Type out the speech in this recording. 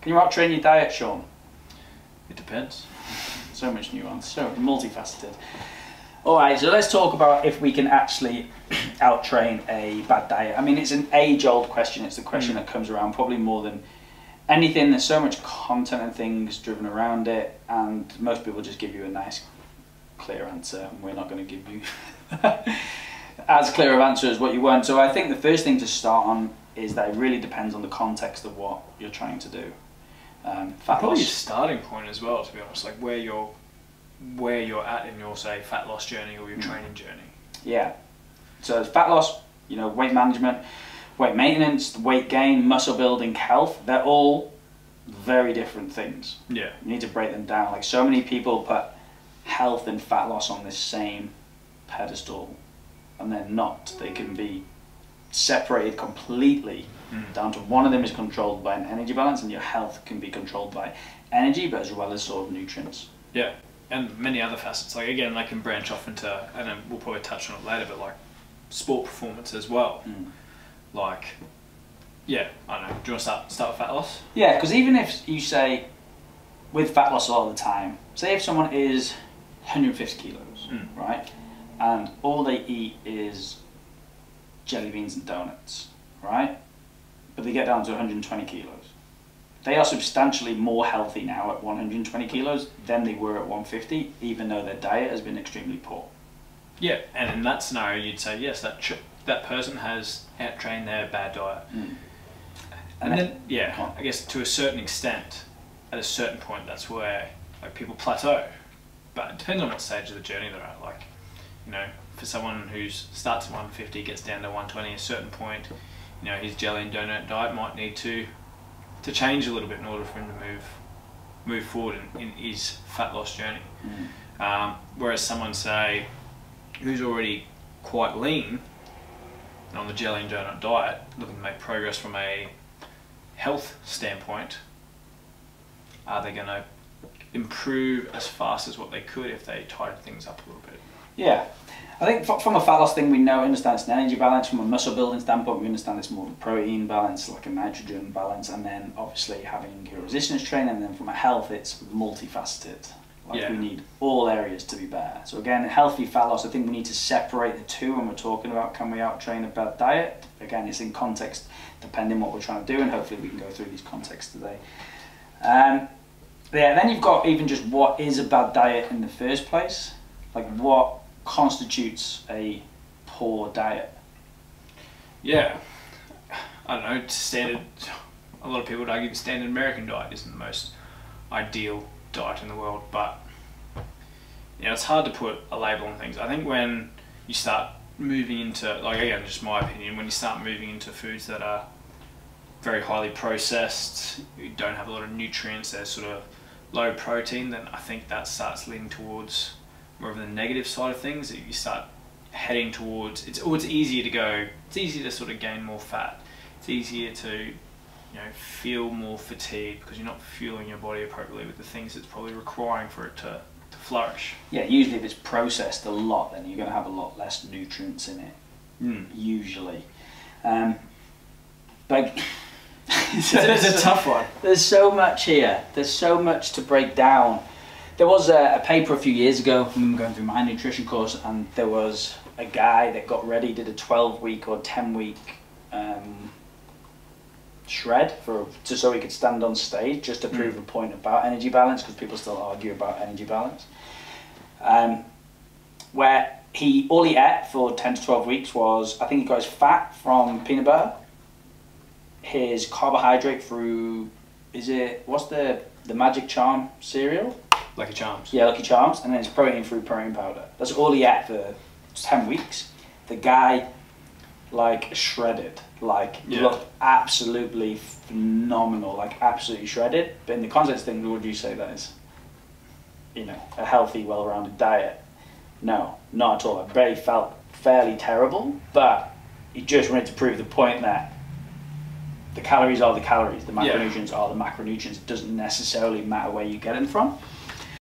Can you out-train your diet, Sean? It depends. So much nuance, so multifaceted. All right, so let's talk about if we can actually out-train a bad diet. I mean, it's an age-old question. It's a question that comes around probably more than anything. There's so much content and things driven around it, and most people just give you a nice, clear answer, and we're not going to give you as clear of answer as what you want. So I think the first thing to start on is that it really depends on the context of what you're trying to do. Probably your starting point as well, to be honest, like where you're at in your, say, fat loss journey or your training journey. Yeah. So fat loss, you know, weight management, weight maintenance, weight gain, muscle building, health, they're all very different things. Yeah. You need to break them down. Like, so many people put health and fat loss on this same pedestal, and they're not. They can be separated completely down to one of them is controlled by an energy balance, and your health can be controlled by energy, but as well as sort of nutrients. Yeah. And many other facets, like again, they can branch off into, and then we'll probably touch on it later, but like sport performance as well. Like, yeah, I don't know. Do you want to start with fat loss? Yeah, because even if you say, with fat loss all the time, say if someone is 150 kilos, right, and all they eat is jelly beans and donuts, right, but they get down to 120 kilos. They are substantially more healthy now at 120 kilos than they were at 150, even though their diet has been extremely poor. Yeah, and in that scenario, you'd say, yes, that person has out-trained their bad diet. And then, yeah, I guess to a certain extent, at a certain point, that's where like people plateau. But it depends on what stage of the journey they're at. Like, you know, for someone who starts at 150, gets down to 120, at a certain point, you know, his jelly and donut diet might need to change a little bit in order for him to move forward in his fat loss journey. Whereas someone, say, who's already quite lean and on the jelly and donut diet, looking to make progress from a health standpoint, are they going to improve as fast as what they could if they tighten things up a little bit? Yeah. I think from a fat loss thing, we understand it's an energy balance. From a muscle building standpoint, we understand it's more of a protein balance, like a nitrogen balance, and then obviously having your resistance training. And then from a health, it's multifaceted. Like, we need all areas to be better. So again, a healthy fat loss, I think we need to separate the two when we're talking about can we out-train a bad diet. Again, it's in context depending what we're trying to do, and hopefully we can go through these contexts today. Yeah, then you've got even just what is a bad diet in the first place. Like, what constitutes a poor diet? Yeah, I don't know, standard, a lot of people would argue the standard American diet isn't the most ideal diet in the world, but you know, it's hard to put a label on things. I think when you start moving into, like, again, just my opinion, when you start moving into foods that are very highly processed, you don't have a lot of nutrients, they're sort of low protein, then I think that starts leaning towards more of the negative side of things. You start heading towards, it's easier to go, it's easier to sort of gain more fat. It's easier to, you know, feel more fatigued because you're not fueling your body appropriately with the things it's probably requiring for it to flourish. Yeah, usually if it's processed a lot, then you're going to have a lot less nutrients in it, usually. But it's a tough one. There's so much here. There's so much to break down. There was a paper a few years ago when we were going through my nutrition course, and there was a guy that got ready, did a 12-week or 10-week shred so he could stand on stage just to prove a point about energy balance, because people still argue about energy balance. Where all he ate for 10 to 12 weeks was, I think he got his fat from peanut butter, his carbohydrate through, what's the Magic Charm cereal? Lucky Charms. Yeah, Lucky Charms, and then his protein through protein powder. That's all he ate for 10 weeks. The guy, like, shredded, like, looked absolutely phenomenal, like, absolutely shredded. But in the context thing, would you say that is, you know, a healthy, well-rounded diet? No, not at all. I bet he felt fairly terrible, but he just wanted to prove the point that the calories are the calories, the macronutrients are the macronutrients. It doesn't necessarily matter where you get them from.